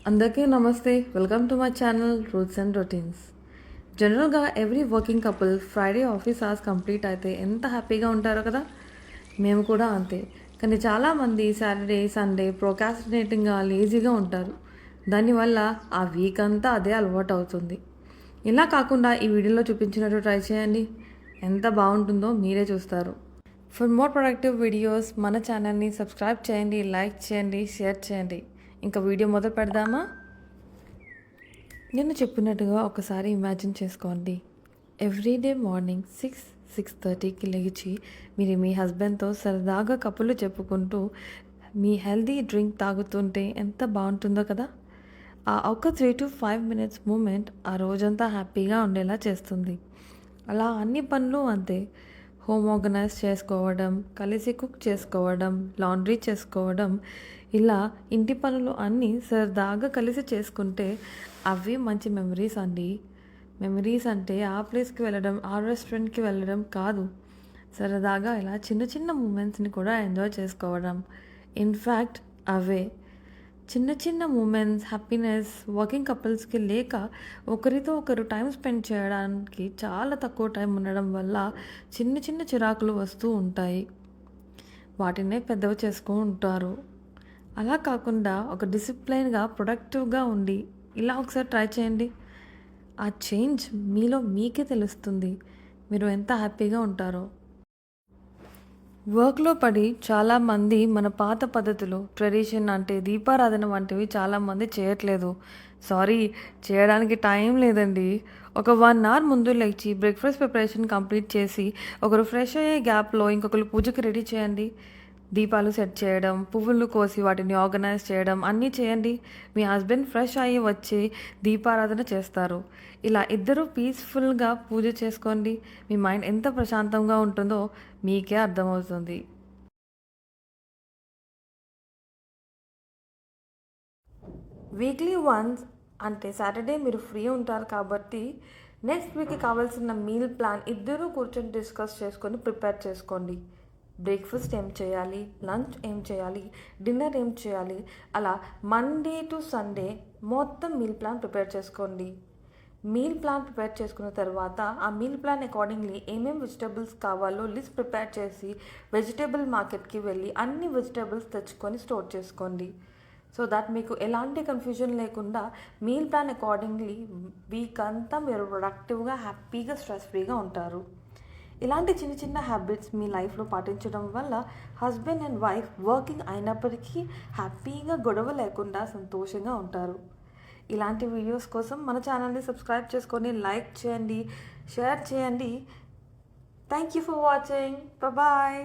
అందరికీ నమస్తే. Welcome to my channel roots and routines. జనరల్గా every working couple Friday office hours complete అయితే ఎంత హ్యాపీగా ఉంటారో కదా. మేము కూడా అంతే. కానీ చాలామంది సాటర్డే సండే ప్రోకాస్టినేటింగ్గా లేజీగా ఉంటారు. దానివల్ల ఆ వీక్ అంతా అదే అలవాటు అవుతుంది. ఇలా కాకుండా ఈ వీడియోలో చూపించినట్టు ట్రై చేయండి. ఎంత బాగుంటుందో మీరే చూస్తారు. ఫర్ మోర్ ప్రొడక్టివ్ వీడియోస్ మన ఛానల్ని సబ్స్క్రైబ్ చేయండి, లైక్ చేయండి, షేర్ చేయండి. ఇంకా వీడియో మొదలు పెడదామా? నేను చెప్పినట్టుగా ఒకసారి ఇమాజిన్ చేసుకోండి. ఎవ్రీడే మార్నింగ్ 6:30కి లేచి మీరు మీ హస్బెండ్తో సరదాగా కప్పులు చెప్పుకుంటూ మీ హెల్దీ డ్రింక్ తాగుతుంటే ఎంత బాగుంటుందో కదా. ఆ ఒక 3 to 5 minutes మూమెంట్ ఆ రోజంతా హ్యాపీగా ఉండేలా చేస్తుంది. అలా అన్ని పనులు అంతే. హోమ్ ఆర్గనైజ్ చేసుకోవడం, కలిసి కుక్ చేసుకోవడం, లాండ్రీ చేసుకోవడం, ఇలా ఇంటి పనులు అన్నీ సరదాగా కలిసి చేసుకుంటే అవి మంచి మెమరీస్ అండి. మెమరీస్ అంటే ఆ ప్లేస్కి వెళ్ళడం, ఆ రెస్టారెంట్కి వెళ్ళడం కాదు. సరదాగా ఇలా చిన్న చిన్న మూమెంట్స్ని కూడా ఎంజాయ్ చేసుకోవడం. ఇన్ఫ్యాక్ట్ అవే చిన్న చిన్న మూమెంట్స్ హ్యాపీనెస్ వర్కింగ్ కపుల్స్కి లేక ఒకరితో ఒకరు టైం స్పెండ్ చేయడానికి చాలా తక్కువ టైం ఉండడం వల్ల చిన్న చిన్న చిరాకులు వస్తూ ఉంటాయి. వాటినే పెద్దవి చేసుకుంటూ ఉంటారు. అలా కాకుండా ఒక డిసిప్లైన్గా ప్రొడక్టివ్గా ఉండి ఇలా ఒకసారి ట్రై చేయండి. ఆ చేంజ్ మీలో మీకే తెలుస్తుంది మీరు ఎంత హ్యాపీగా ఉంటారో. వర్క్లో పడి చాలామంది మన పాత పద్ధతులు ట్రెడిషన్ అంటే దీపారాధన వంటివి చాలామంది చేయట్లేదు. సారీ, చేయడానికి టైం లేదండి. ఒక 1 hour ముందు లేచి బ్రేక్ఫాస్ట్ ప్రిపరేషన్ కంప్లీట్ చేసి ఒకరు ఫ్రెష్ అయ్యే గ్యాప్లో ఇంకొకరు పూజకి రెడీ చేయండి. దీపాలు సెట్ చేయడం, పువ్వులు కోసి వాటిని ఆర్గనైజ్ చేయడం అన్నీ చేయండి. మీ హస్బెండ్ ఫ్రెష్ అయ్యి వచ్చి దీపారాధన చేస్తారు. ఇలా ఇద్దరూ పీస్ఫుల్గా పూజ చేసుకోండి. మీ మైండ్ ఎంత ప్రశాంతంగా ఉంటుందో మీకే అర్థమవుతుంది. వీక్లీ వన్స్ అంటే సాటర్డే మీరు ఫ్రీ ఉంటారు కాబట్టి నెక్స్ట్ వీక్కి కావాల్సిన మీల్ ప్లాన్ ఇద్దరూ కూర్చొని డిస్కస్ చేసుకొని ప్రిపేర్ చేసుకోండి. బ్రేక్ఫాస్ట్ ఏం చేయాలి, లంచ్ ఏం చేయాలి, డిన్నర్ ఏం చేయాలి, అలా మండే టు సండే మొత్తం మీల్ ప్లాన్ ప్రిపేర్ చేసుకోండి. మీల్ ప్లాన్ ప్రిపేర్ చేసుకున్న తర్వాత ఆ మీల్ ప్లాన్ అకార్డింగ్లీ ఏమేమి వెజిటేబుల్స్ కావాలో లిస్ట్ ప్రిపేర్ చేసి వెజిటేబుల్ మార్కెట్కి వెళ్ళి అన్ని వెజిటేబుల్స్ తెచ్చుకొని స్టోర్ చేసుకోండి. సో దట్ మీకు ఎలాంటి కన్ఫ్యూజన్ లేకుండా మీల్ ప్లాన్ అకార్డింగ్లీ వీక్ అంతా మీరు ప్రొడక్టివ్గా హ్యాపీగా స్ట్రెస్ ఫ్రీగా ఉంటారు. ఇలాంటి చిన్న చిన్న హ్యాబిట్స్ మీ లైఫ్లో పాటించడం వల్ల హస్బెండ్ అండ్ వైఫ్ వర్కింగ్ అయినప్పటికీ హ్యాపీగా గొడవ లేకుండా సంతోషంగా ఉంటారు. ఇలాంటి వీడియోస్ కోసం మన ఛానల్ని సబ్స్క్రైబ్ చేసుకొని లైక్ చేయండి, షేర్ చేయండి. Thank you for watching. Bye.